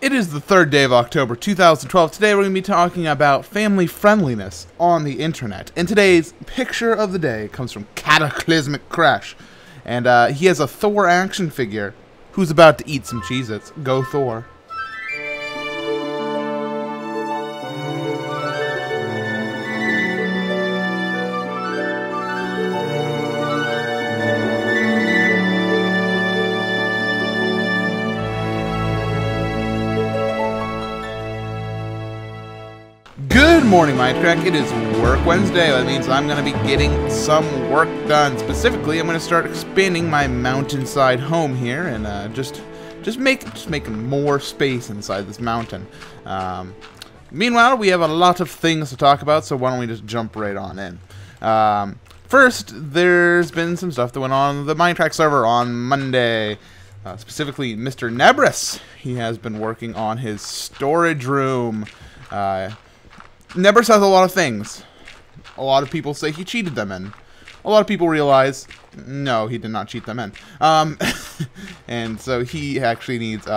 It is the 3rd day of October 2012. Today we're going to be talking about family friendliness on the internet. And today's picture of the day comes from Cataclysmic Crash. And he has a Thor action figure who's about to eat some Cheez-Its. Go Thor. Good morning, Mindcrack. It is Work Wednesday. That means I'm going to be getting some work done. Specifically, I'm going to start expanding my mountainside home here and just making more space inside this mountain. Meanwhile, we have a lot of things to talk about, so why don't we just jump right on in. First, there's been some stuff that went on the Mindcrack server on Monday. Specifically, Mr. Nebris. He has been working on his storage room. Nebris has a lot of things. A lot of people say he cheated them in. A lot of people realize, no, he did not cheat them in. And so he actually needs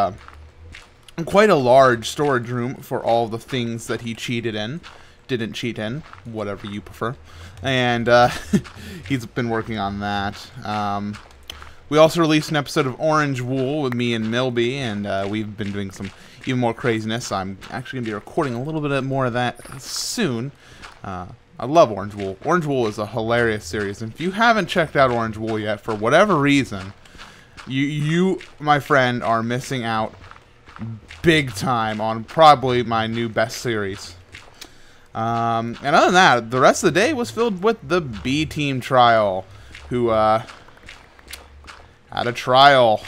quite a large storage room for all the things that he cheated in. Didn't cheat in, whatever you prefer. And he's been working on that. We also released an episode of Orange Wool with me and Milby, and we've been doing some even more craziness. I'm actually going to be recording a little bit more of that soon. I love Orange Wool. Orange Wool is a hilarious series, and if you haven't checked out Orange Wool yet, for whatever reason, you, my friend, are missing out big time on probably my new best series. And other than that, the rest of the day was filled with the B-Team trial, who had a trial,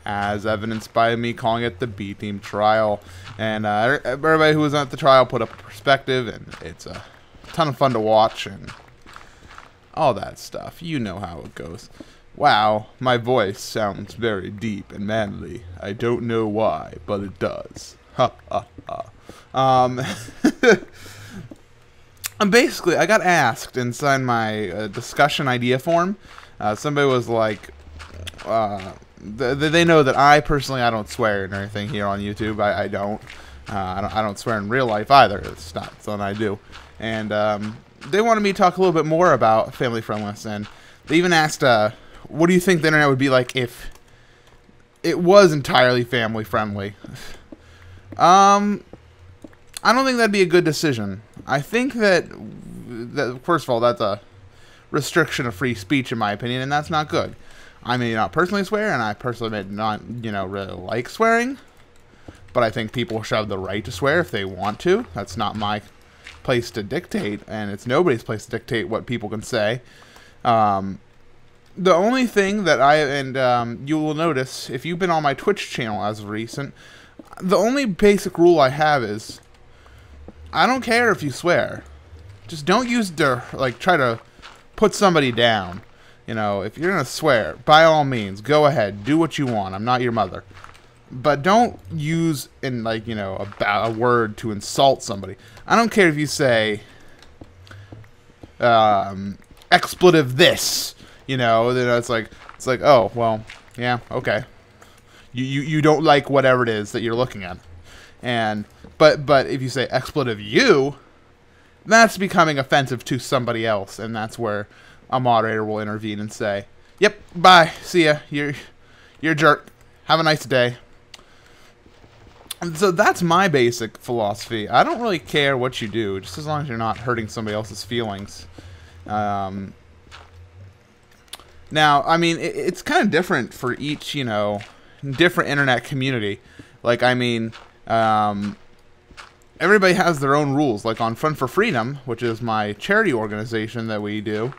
as evidenced by me calling it the B-Team trial. And everybody who was at the trial put up a perspective, and it's a ton of fun to watch, and all that stuff. You know how it goes. Wow, my voice sounds very deep and manly. I don't know why, but it does. Ha ha ha. And basically, I got asked inside my discussion idea form. Somebody was like, they know that I don't swear and everything here on YouTube. I don't swear in real life either. It's not something I do. And they wanted me to talk a little bit more about family friendliness, and they even asked, what do you think the internet would be like if it was entirely family friendly? I don't think that'd be a good decision. I think that first of all, that's a restriction of free speech in my opinion, and that's not good. I may not personally swear, and I personally may not, really like swearing, but I think people should have the right to swear if they want to. That's not my place to dictate, and it's nobody's place to dictate what people can say. The only thing that you will notice, if you've been on my Twitch channel as of recent, the only basic rule I have is, I don't care if you swear. Just don't use try to put somebody down. If you're going to swear, by all means, go ahead. Do what you want. I'm not your mother. But don't use, a word to insult somebody. I don't care if you say, expletive this, then it's like, oh, well, yeah, okay. You don't like whatever it is that you're looking at. But if you say expletive you, that's becoming offensive to somebody else, and that's where a moderator will intervene and say, yep, bye, see ya, you're a jerk, have a nice day. And so that's my basic philosophy. I don't really care what you do, just as long as you're not hurting somebody else's feelings. Now, I mean, it's kind of different for each, different internet community. Everybody has their own rules. Like on Front for Freedom, which is my charity organization that we do,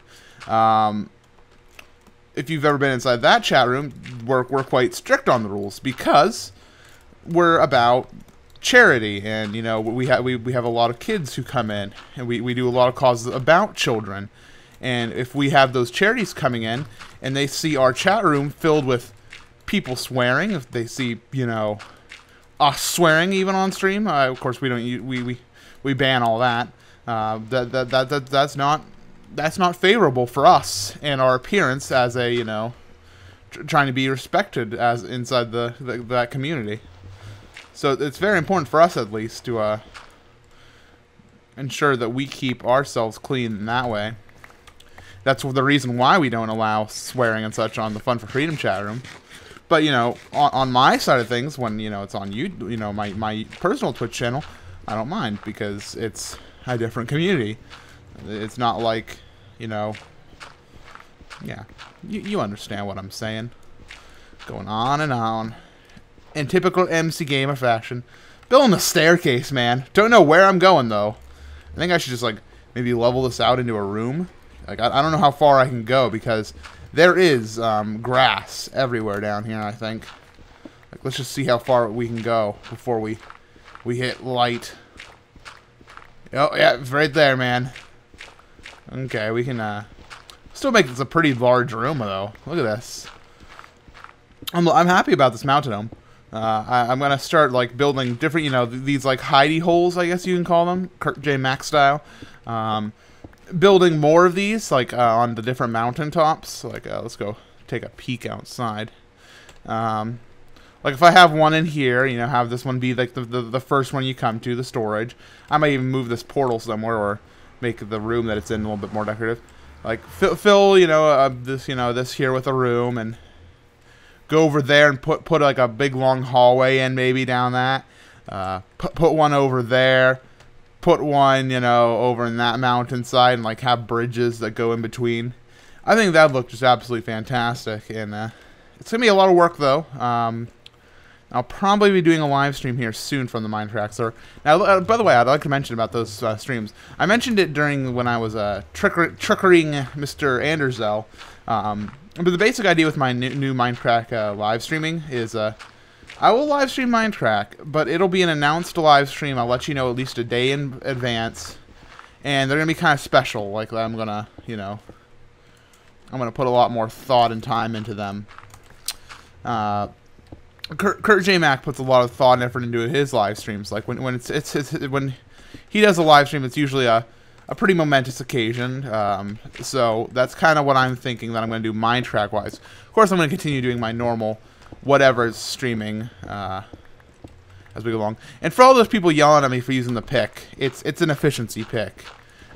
if you've ever been inside that chat room, we're quite strict on the rules because we're about charity, and we have a lot of kids who come in, and we do a lot of causes about children. And if we have those charities coming in and they see our chat room filled with people swearing, if they see us swearing even on stream, of course we don't we ban all that. That's not favorable for us and our appearance as a trying to be respected as inside that community. So it's very important for us, at least, to ensure that we keep ourselves clean in that way. That's the reason why we don't allow swearing and such on the Fun for Freedom chat room. But, you know, on my side of things, when, you know, it's on my personal Twitch channel, I don't mind, because it's a different community. It's not like, you know, yeah, you understand what I'm saying. Going on and on. In typical MC Gamer fashion. Building a staircase, man. Don't know where I'm going, though. I think I should just, like, maybe level this out into a room. Like, I don't know how far I can go, because there is grass everywhere down here, I think. Like, let's just see how far we can go before we hit light. Oh, yeah, it's right there, man. Okay, we can still make this a pretty large room, though. Look at this. I'm happy about this mountain home. I'm gonna start, like, building different, you know, these, like, hidey holes, I guess you can call them, Kurt J. Max style. Building more of these, like, on the different mountain tops. Like, let's go take a peek outside. Like, if I have one in here, you know, have this one be, like, the first one you come to, the storage. I might even move this portal somewhere, or make the room that it's in a little bit more decorative. Like, fill you know, this here with a room, and go over there and put like a big long hallway in, maybe down that. Put one over there. Put one, you know, over in that mountainside, and like have bridges that go in between. I think that'd look just absolutely fantastic, and it's gonna be a lot of work though. I'll probably be doing a live stream here soon from the Mindcrack server. Now, by the way, I'd like to mention about those streams. I mentioned it during when I was trickering Mr. Anderzel. But the basic idea with my new Mindcrack live streaming is I will live stream Mindcrack, but it'll be an announced live stream. I'll let you know at least a day in advance, and they're gonna be kind of special. Like, I'm gonna put a lot more thought and time into them. Kurt J. Mac puts a lot of thought and effort into his live streams. Like when when he does a live stream, it's usually a pretty momentous occasion. So that's kind of what I'm thinking that I'm going to do Mindcrack wise. Of course, I'm going to continue doing my normal whatever's streaming as we go along. And for all those people yelling at me for using the pick, it's an efficiency pick.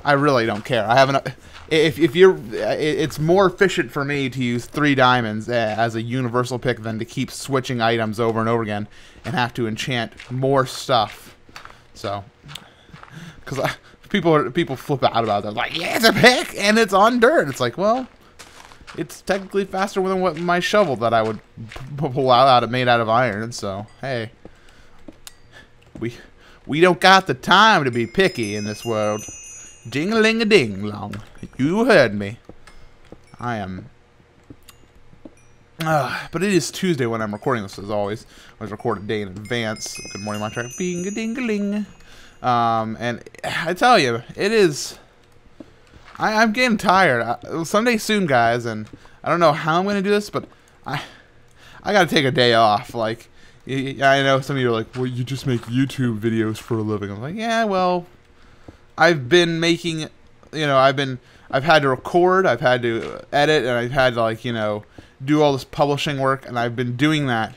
I really don't care. I haven't. It's more efficient for me to use 3 diamonds as a universal pick than to keep switching items over and over again and have to enchant more stuff. So, because people flip out about that, like, yeah, it's a pick and it's on dirt. It's like, well, it's technically faster than what my shovel that I would pull out made out of iron. So, hey, we don't got the time to be picky in this world. Ding-a-ling-a-ding-long. You heard me. I am... but it is Tuesday when I'm recording this, as always. I was recorded a day in advance. Good morning, Mindcrack. Bing-a-ding-a-ling. And I tell you, it is... I'm getting tired. Someday soon, guys, and I don't know how I'm going to do this, but I got to take a day off. Like, I know some of you are like, well, you just make YouTube videos for a living. I'm like, yeah, well... I've been making, you know, I've had to record, I've had to edit, and I've had to, like, you know, do all this publishing work, and I've been doing that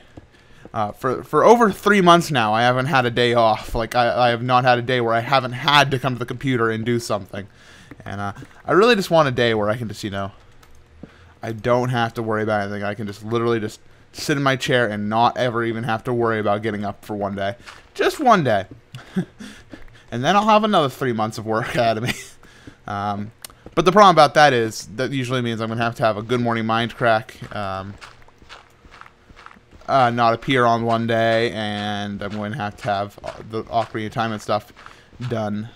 for over 3 months now. I haven't had a day off. Like, I have not had a day where I haven't had to come to the computer and do something. And I really just want a day where I can just, you know, I don't have to worry about anything. I can just literally just sit in my chair and not ever even have to worry about getting up for one day. Just one day. And then I'll have another 3 months of work ahead of me. But the problem about that is that usually means I'm going to have a Good Morning Mindcrack not appear on one day, and I'm going to have the Ocarina of Time and stuff done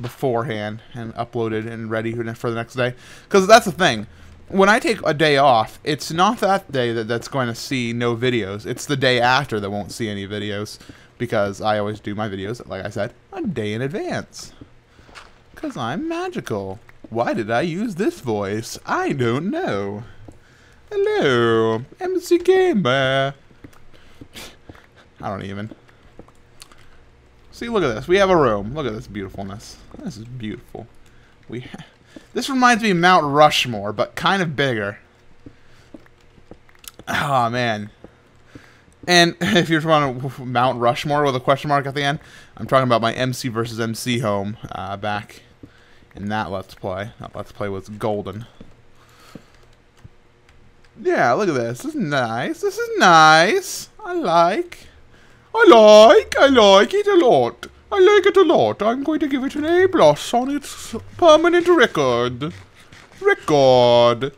beforehand and uploaded and ready for the next day. Because that's the thing. When I take a day off, it's not that day that's going to see no videos. It's the day after that won't see any videos. Because I always do my videos, like I said, a day in advance. Because I'm magical. Why did I use this voice? I don't know. Hello, MC Gamer. I don't even. See, look at this. We have a room. Look at this beautifulness. This is beautiful. This reminds me of Mount Rushmore, but kind of bigger. Oh, man. And if you're trying to Mount Rushmore with a question mark at the end, I'm talking about my MC versus MC home back in that Let's Play. That Let's Play was golden. Yeah, look at this. This is nice. This is nice. I like it a lot. I like it a lot. I'm going to give it an A+ on its permanent record. Record.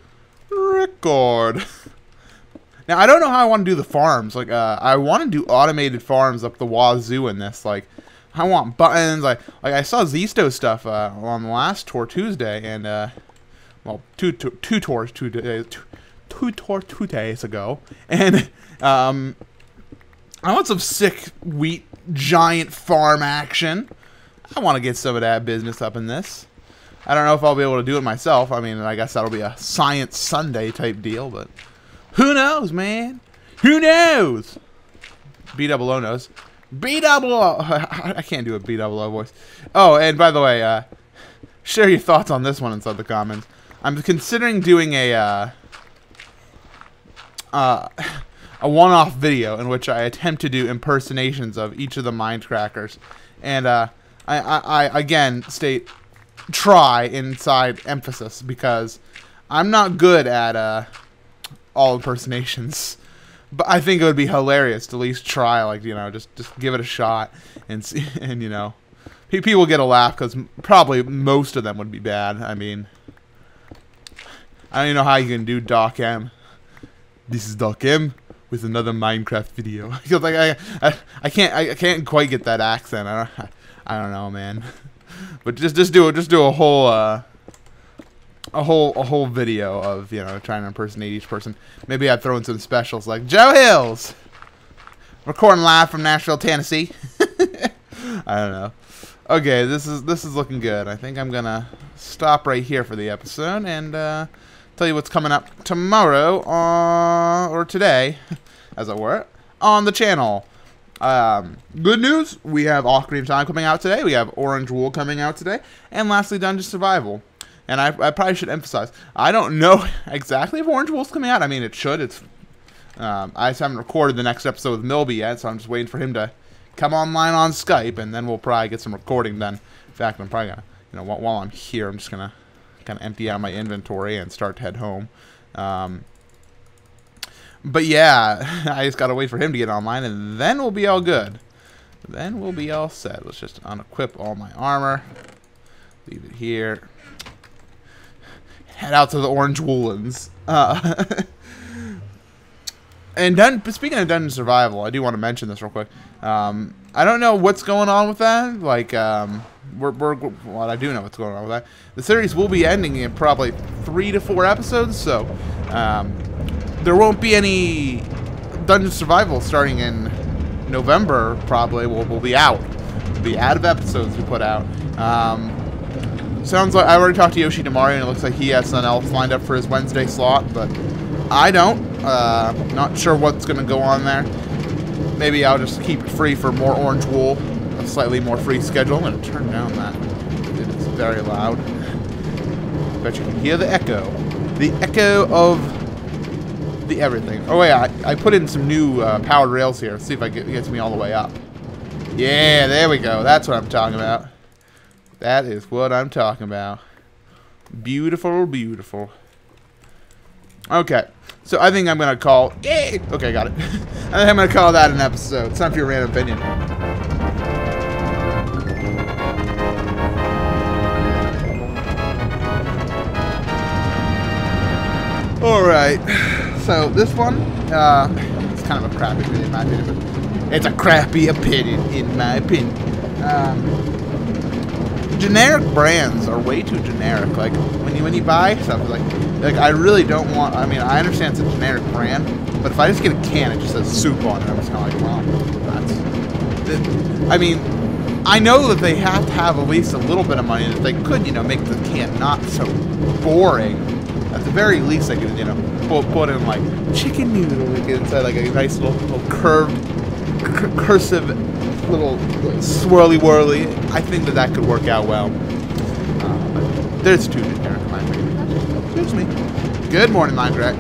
Now, I don't know how I want to do the farms. Like, I want to do automated farms up the wazoo in this. Like, I want buttons. Like I saw Zisto stuff on the last tour Tuesday, and well, two tours 2 days. 2 days ago, and I want some sick wheat giant farm action. I want to get some of that business up in this. I don't know if I'll be able to do it myself. I mean, I guess that'll be a Science Sunday type deal, but who knows, man? Who knows? B-double-O knows. B-double-O. I can't do a B-double-O voice. Oh, and by the way, share your thoughts on this one inside the comments. I'm considering doing a one-off video in which I attempt to do impersonations of each of the Mindcrackers, and I again state try inside emphasis, because I'm not good at all impersonations, but I think it would be hilarious to at least try, like, you know, just give it a shot and see, and you know, people get a laugh, because probably most of them would be bad. I mean, I don't even know how you can do Doc M. This is Doc M with another Minecraft video. Like I can't quite get that accent. I don't know, man. But just do a whole video of, you know, trying to impersonate each person. Maybe I'd throw in some specials like Joe Hills, recording live from Nashville, Tennessee. I don't know. Okay, this is looking good. I think I'm gonna stop right here for the episode and tell you what's coming up tomorrow, or today, as it were, on the channel. Good news, we have Ocarina of Time coming out today, we have Orange Wool coming out today, and lastly, Dungeon Survival. And I probably should emphasize, I don't know exactly if Orange Wool's coming out. I mean, it should. It's I just haven't recorded the next episode with Milby yet, so I'm just waiting for him to come online on Skype, and then we'll probably get some recording done. In fact, I'm probably gonna, you know, while I'm here, I'm just gonna kind of empty out my inventory and start to head home. But yeah, I just gotta wait for him to get online, and then we'll be all good. Then we'll be all set. Let's just unequip all my armor, leave it here, head out to the Orange Woolens. And speaking of Dungeon Survival, I do want to mention this real quick. I don't know what's going on with that. Like, well, I do know what's going on with that. The series will be ending in probably 3 to 4 episodes, so there won't be any Dungeon Survival starting in November. Probably we'll be out. We'll be out of episodes we put out. Sounds like I already talked to Yoshi Damari, and it looks like he has something else lined up for his Wednesday slot, but I don't. Not sure what's going to go on there. Maybe I'll just keep it free for more Orange Wool, a slightly more free schedule. I'm going to turn down that. It is very loud. Bet you can hear the echo. The echo of the everything. Oh, wait, I put in some new powered rails here. Let's see if it gets me all the way up. Yeah, there we go. That's what I'm talking about. That is what I'm talking about. Beautiful, beautiful. Okay, so I think I'm going to call... Yay! Okay, got it. I think I'm going to call that an episode. It's time for your random opinion. Alright, so this one, it's kind of a crappy opinion in my opinion, but it's a crappy opinion in my opinion. Generic brands are way too generic. Like, when you buy stuff, like I really don't want, I mean, I understand it's a generic brand, but if I just get a can, it just says soup on it, I'm just kind of like, well, that's, I mean, I know that they have to have at least a little bit of money, and if they could, you know, make the can not so boring, at the very least they could, you know, put in, like, chicken noodle, like, inside, like, a nice little curved, cursive, little swirly-whirly. I think that could work out well. But there's two generic Minecraft. Excuse me. Good morning, Mindcrack.